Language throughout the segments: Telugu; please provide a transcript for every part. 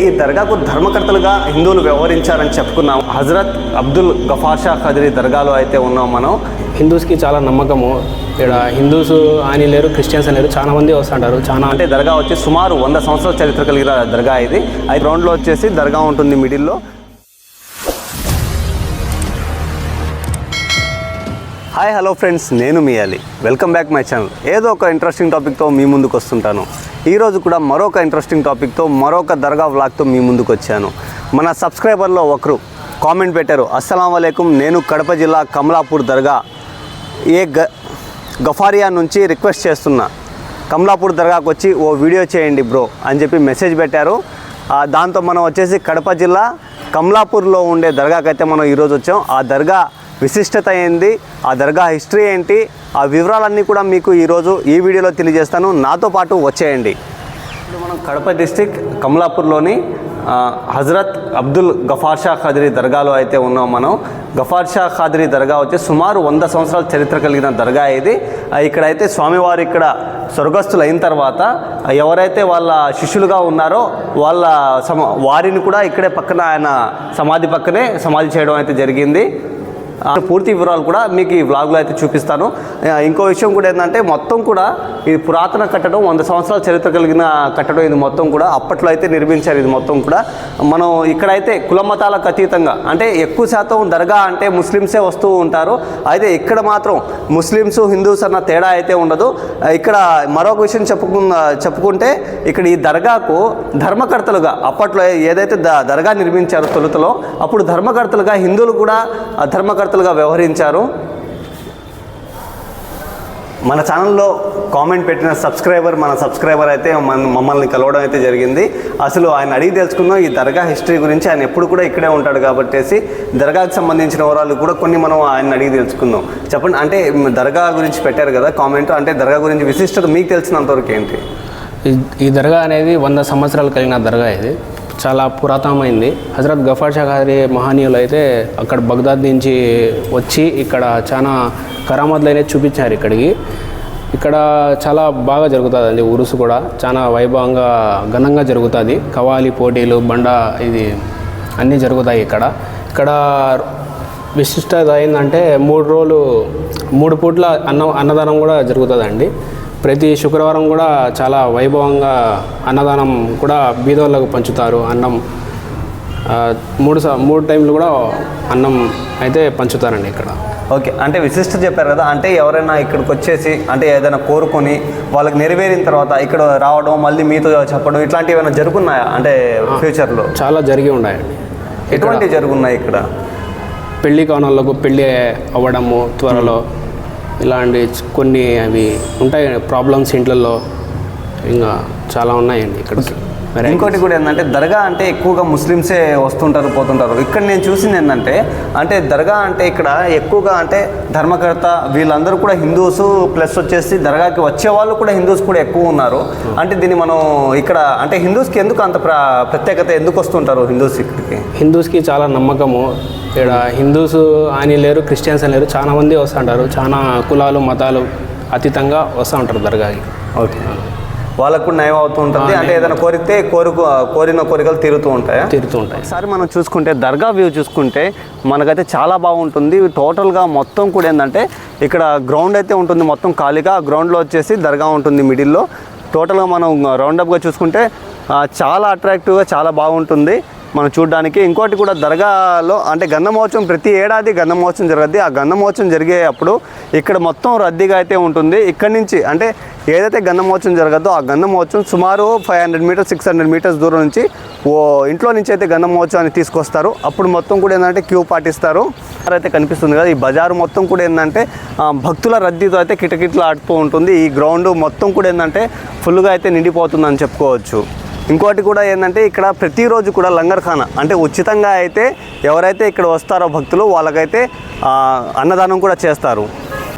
ఈ దర్గాకు ధర్మకర్తలుగా హిందువులు వ్యవహరించారని చెప్పుకున్నాం. హజరత్ అబ్దుల్ గఫార్ షా ఖద్రీ దర్గాలో అయితే ఉన్నాం మనం. హిందూస్కి చాలా నమ్మకము. ఇక్కడ హిందూస్ అని లేరు, క్రిస్టియన్స్ అని లేరు, చాలా మంది వస్తుంటారు. చాలా అంటే దర్గా వచ్చి సుమారు 100 సంవత్సరాల చరిత్ర కలిగిన దర్గా ఇది. ఈ గ్రౌండ్లో వచ్చేసి దర్గా ఉంటుంది మిడిల్లో. హాయ్ హలో ఫ్రెండ్స్, నేను మీ Ali. Welcome back my channel. ఏదో ఒక ఇంట్రెస్టింగ్ టాపిక్తో మీ ముందుకు వస్తుంటాను. ఈరోజు కూడా మరొక ఇంట్రెస్టింగ్ టాపిక్తో మరొక దర్గా వ్లాగ్తో మీ ముందుకు వచ్చాను. మన సబ్స్క్రైబర్లో ఒకరు కామెంట్ పెట్టారు, అస్సలాం వలైకుం, నేను కడప జిల్లా కమలాపూర్ దర్గా గఫారియా నుంచి రిక్వెస్ట్ చేస్తున్నా, కమలాపూర్ దర్గాకు వచ్చి ఓ వీడియో చేయండి బ్రో అని చెప్పి మెసేజ్ పెట్టారు. దాంతో మనం వచ్చేసి కడప జిల్లా కమలాపూర్లో ఉండే దర్గాకైతే మనం ఈరోజు వచ్చాం. ఆ దర్గా విశిష్టత ఏంది, ఆ దర్గా హిస్టరీ ఏంటి, ఆ వివరాలన్నీ కూడా మీకు ఈరోజు ఈ వీడియోలో తెలియజేస్తాను. నాతో పాటు వచ్చేయండి. ఇప్పుడు మనం కడప డిస్టిక్ కమలాపూర్లోని హజరత్ అబ్దుల్ గఫార్ షా ఖద్రీ దర్గాలో అయితే ఉన్నాం మనం. గఫార్ షా ఖద్రీ దర్గా వచ్చి సుమారు 100 సంవత్సరాల చరిత్ర కలిగిన దర్గా ఇది. ఇక్కడైతే స్వామివారు ఇక్కడ స్వర్గస్థులు అయిన తర్వాత ఎవరైతే వాళ్ళ శిష్యులుగా ఉన్నారో వారిని కూడా ఇక్కడే పక్కన ఆయన సమాధి పక్కనే సమాధి చేయడం అయితే జరిగింది. పూర్తి వివరాలు కూడా మీకు ఈ వ్లాగ్లో అయితే చూపిస్తాను. ఇంకో విషయం కూడా ఏంటంటే మొత్తం కూడా ఇది పురాతన కట్టడం, 100 సంవత్సరాల చరిత్ర కలిగిన కట్టడం. ఇది మొత్తం కూడా అప్పట్లో అయితే నిర్మించారు. ఇది మొత్తం కూడా మనం ఇక్కడైతే కుల మతాలకు అతీతంగా, అంటే ఎక్కువ శాతం దర్గా అంటే ముస్లిమ్సే వస్తూ ఉంటారు. అయితే ఇక్కడ మాత్రం ముస్లిమ్స్ హిందూస్ అన్న తేడా అయితే ఉండదు. ఇక్కడ మరొక విషయం చెప్పుకుంటే ఇక్కడ ఈ దర్గాకు ధర్మకర్తలుగా అప్పట్లో ఏదైతే దర్గా నిర్మించారో తొలుతలో, అప్పుడు ధర్మకర్తలుగా హిందువులు కూడా ధర్మకర్తలుగా వ్యవహరించారు. మన ఛానల్లో కామెంట్ పెట్టిన మన సబ్స్క్రైబర్ అయితే మమ్మల్ని కలవడం అయితే జరిగింది. అసలు ఆయన అడిగి తెలుసుకుందాం ఈ దర్గా హిస్టరీ గురించి. ఆయన ఎప్పుడు కూడా ఇక్కడే ఉంటాడు కాబట్టి దర్గాకి సంబంధించిన వివరాలు కూడా కొన్ని మనం ఆయన అడిగి తెలుసుకుందాం. చెప్పండి, అంటే దర్గా గురించి పెట్టారు కదా కామెంట్, అంటే దర్గా గురించి విశిష్టత మీకు తెలిసినంతవరకు ఏంటి? ఈ దర్గా అనేది 100 సంవత్సరాలు కలిగిన దర్గా. ఇది చాలా పురాతనమైంది. హజరత్ గఫార్ షా ఖద్రీ మహనీయులు అయితే అక్కడ బగ్దాద్ నుంచి వచ్చి ఇక్కడ చాలా కరామతులు అనేది చూపించారు ఇక్కడికి. ఇక్కడ చాలా బాగా జరుగుతుంది అండి. ఉరుసు కూడా చాలా వైభవంగా ఘనంగా జరుగుతుంది. కవాలి పోటీలు, బండ, ఇది అన్నీ జరుగుతాయి ఇక్కడ. విశిష్టత ఏంటంటే 3 రోజులు 3 పూట్ల అన్నదానం కూడా జరుగుతుందండి. ప్రతి శుక్రవారం కూడా చాలా వైభవంగా అన్నదానం కూడా బీదోళ్ళకు పంచుతారు. అన్నం 3 టైంలు కూడా అన్నం అయితే పంచుతారండి ఇక్కడ. ఓకే, అంటే విశిష్టత చెప్పారు కదా, అంటే ఎవరైనా ఇక్కడికి వచ్చేసి అంటే ఏదైనా కోరుకొని వాళ్ళకి నెరవేరిన తర్వాత ఇక్కడ రావడం, మళ్ళీ మీతో చెప్పడం, ఇట్లాంటివి ఏమైనా జరుగున్నాయా అంటే ఫ్యూచర్లో? చాలా జరిగి ఉన్నాయండి. ఎటువంటివి జరుగున్నాయి ఇక్కడ? పెళ్లి కానోళ్ళకు పెళ్ళి అవ్వడము త్వరలో, ఇలాంటి కొన్ని అవి ఉంటాయి ప్రాబ్లమ్స్ ఇంట్లలో, ఇంకా చాలా ఉన్నాయండి ఇక్కడికి. ఇంకోటి కూడా ఏంటంటే దర్గా అంటే ఎక్కువగా ముస్లిమ్సే వస్తుంటారు పోతుంటారు. ఇక్కడ నేను చూసింది ఏంటంటే, అంటే దర్గా అంటే ఇక్కడ ఎక్కువగా అంటే ధర్మకర్త వీళ్ళందరూ కూడా హిందూస్, ప్లస్ వచ్చేసి దర్గాకి వచ్చే వాళ్ళు కూడా హిందూస్ కూడా ఎక్కువ ఉన్నారు. అంటే దీన్ని మనం ఇక్కడ అంటే హిందూస్కి ఎందుకు అంత ప్రత్యేకత, ఎందుకు వస్తుంటారు హిందూస్ ఇక్కడికి? హిందూస్కి చాలా నమ్మకము. ఇక్కడ హిందూస్ అని లేరు, క్రిస్టియన్స్ అని లేరు, చాలా మంది వస్తుంటారు. చాలా కులాలు మతాలు అతీతంగా వస్తూ ఉంటారు దర్గాకి. ఓకే, వాళ్ళకు కూడా నయం అవుతూ ఉంటుంది. అంటే ఏదైనా కోరితే కోరిన కోరికలు తీరుతూ ఉంటాయి. ఒకసారి మనం చూసుకుంటే దర్గా వ్యూ చూసుకుంటే మనకైతే చాలా బాగుంటుంది. టోటల్గా మొత్తం కూడా ఏంటంటే ఇక్కడ గ్రౌండ్ అయితే ఉంటుంది మొత్తం ఖాళీగా. ఆ గ్రౌండ్లో వచ్చేసి దర్గా ఉంటుంది మిడిల్లో. టోటల్గా మనం రౌండప్గా చూసుకుంటే చాలా అట్రాక్టివ్గా చాలా బాగుంటుంది మనం చూడడానికి. ఇంకోటి కూడా దర్గాలో అంటే గంధమోత్సవం ప్రతి ఏడాది గంధమోత్సవం జరుగుద్ది. ఆ గంధమోత్సవం జరిగే అప్పుడు ఇక్కడ మొత్తం రద్దీగా అయితే ఉంటుంది. ఇక్కడి నుంచి అంటే ఏదైతే గంధమోత్సవం జరగద్దో ఆ గంధమోత్సవం సుమారు 500 మీటర్స్ 600 మీటర్స్ దూరం నుంచి ఇంట్లో నుంచి అయితే గంధమోత్సవాన్ని తీసుకొస్తారు. అప్పుడు మొత్తం కూడా ఏంటంటే క్యూ పాటిస్తారు. అయితే కనిపిస్తుంది కదా, ఈ బజారు మొత్తం కూడా ఏంటంటే భక్తుల రద్దీతో అయితే కిటకిటలు ఆడుతూ ఉంటుంది. ఈ గ్రౌండ్ మొత్తం కూడా ఏంటంటే ఫుల్గా అయితే నిండిపోతుందని చెప్పుకోవచ్చు. ఇంకోటి కూడా ఏంటంటే ఇక్కడ ప్రతిరోజు కూడా లంగర్ఖానా అంటే ఉచితంగా అయితే ఎవరైతే ఇక్కడ వస్తారో భక్తులు వాళ్ళకైతే అన్నదానం కూడా చేస్తారు.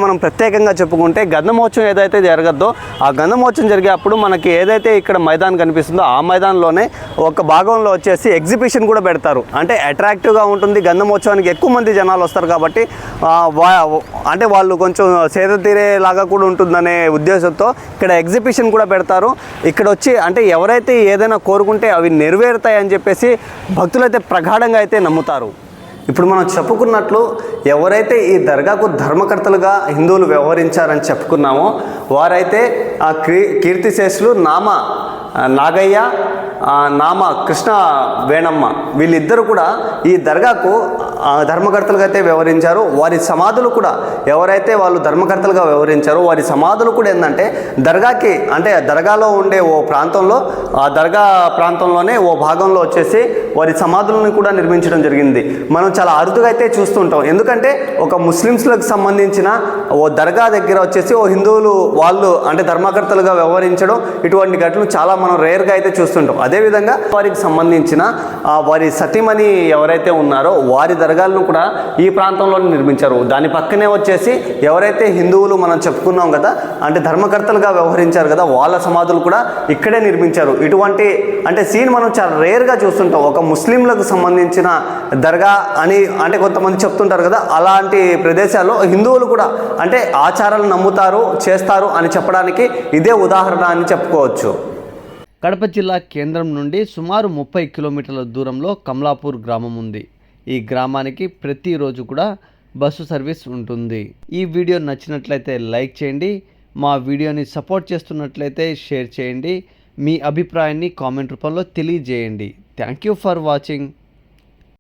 మనం ప్రత్యేకంగా చెప్పుకుంటే గంధమోత్సవం ఏదైతే జరగద్దో ఆ గంధమోత్సవం జరిగేటప్పుడు మనకి ఏదైతే ఇక్కడ మైదాన్ కనిపిస్తుందో ఆ మైదాన్లోనే ఒక భాగంలో వచ్చేసి ఎగ్జిబిషన్ కూడా పెడతారు. అంటే అట్రాక్టివ్గా ఉంటుంది. గంధమోత్సవానికి ఎక్కువ మంది జనాలు వస్తారు కాబట్టి అంటే వాళ్ళు కొంచెం సేద తీరేలాగా కూడా ఉంటుందనే ఉద్దేశంతో ఇక్కడ ఎగ్జిబిషన్ కూడా పెడతారు. ఇక్కడ వచ్చి అంటే ఎవరైతే ఏదైనా కోరుకుంటే అవి నెరవేరుతాయని చెప్పేసి భక్తులైతే ప్రగాఢంగా అయితే నమ్ముతారు. ఇప్పుడు మనం చెప్పుకున్నట్లు ఎవరైతే ఈ దర్గాకు ధర్మకర్తలుగా హిందువులు వ్యవహరించారని చెప్పుకున్నామో వారైతే ఆ కీర్తిశేషులు నాగయ్య నామ కృష్ణ వేణమ్మ వీళ్ళిద్దరూ కూడా ఈ దర్గాకు ధర్మకర్తలుగా అయితే వ్యవహరించారు. వారి సమాధులు కూడా ఎవరైతే వాళ్ళు ధర్మకర్తలుగా వ్యవహరించారో వారి సమాధులు కూడా ఏంటంటే దర్గాకి అంటే దర్గాలో ఉండే ఓ ప్రాంతంలో ఆ దర్గా ప్రాంతంలోనే ఓ భాగంలో వచ్చేసి వారి సమాధులను కూడా నిర్మించడం జరిగింది. మనం చాలా అరుదుగా అయితే చూస్తుంటాం. ఎందుకంటే ఒక ముస్లిమ్స్లకు సంబంధించిన ఓ దర్గా దగ్గర వచ్చేసి ఓ హిందువులు వాళ్ళు అంటే ధర్మకర్తలుగా వ్యవహరించడం ఇటువంటి ఘటనలు చాలా మనం రేర్గా అయితే చూస్తుంటాం. అదేవిధంగా వారికి సంబంధించిన వారి సతీమణి ఎవరైతే ఉన్నారో వారి దర్గాలను కూడా ఈ ప్రాంతంలోనే నిర్మించారు. దాని పక్కనే వచ్చేసి ఎవరైతే హిందువులు మనం చెప్పుకున్నాం కదా అంటే ధర్మకర్తలుగా వ్యవహరించారు కదా వాళ్ళ సమాధులు కూడా ఇక్కడే నిర్మించారు. ఇటువంటి అంటే సీన్ మనం చాలా రేర్గా చూస్తుంటాం. ఒక ముస్లింలకు సంబంధించిన దర్గా అని అంటే కొంతమంది చెప్తుంటారు కదా అలాంటి ప్రదేశాల్లో హిందువులు కూడా అంటే ఆచారాలు నమ్ముతారు చేస్తారు అని చెప్పడానికి ఇదే ఉదాహరణ అని చెప్పుకోవచ్చు. కడప జిల్లా కేంద్రం నుండి సుమారు 30 కిలోమీటర్ల దూరంలో కమలాపూర్ గ్రామం ఉంది. ఈ గ్రామానికి ప్రతిరోజు కూడా బస్సు సర్వీస్ ఉంటుంది. ఈ వీడియో నచ్చినట్లయితే లైక్ చేయండి. మా వీడియోని సపోర్ట్ చేస్తున్నట్లయితే షేర్ చేయండి. మీ అభిప్రాయాన్ని కామెంట్ రూపంలో తెలియజేయండి. Thank you for watching.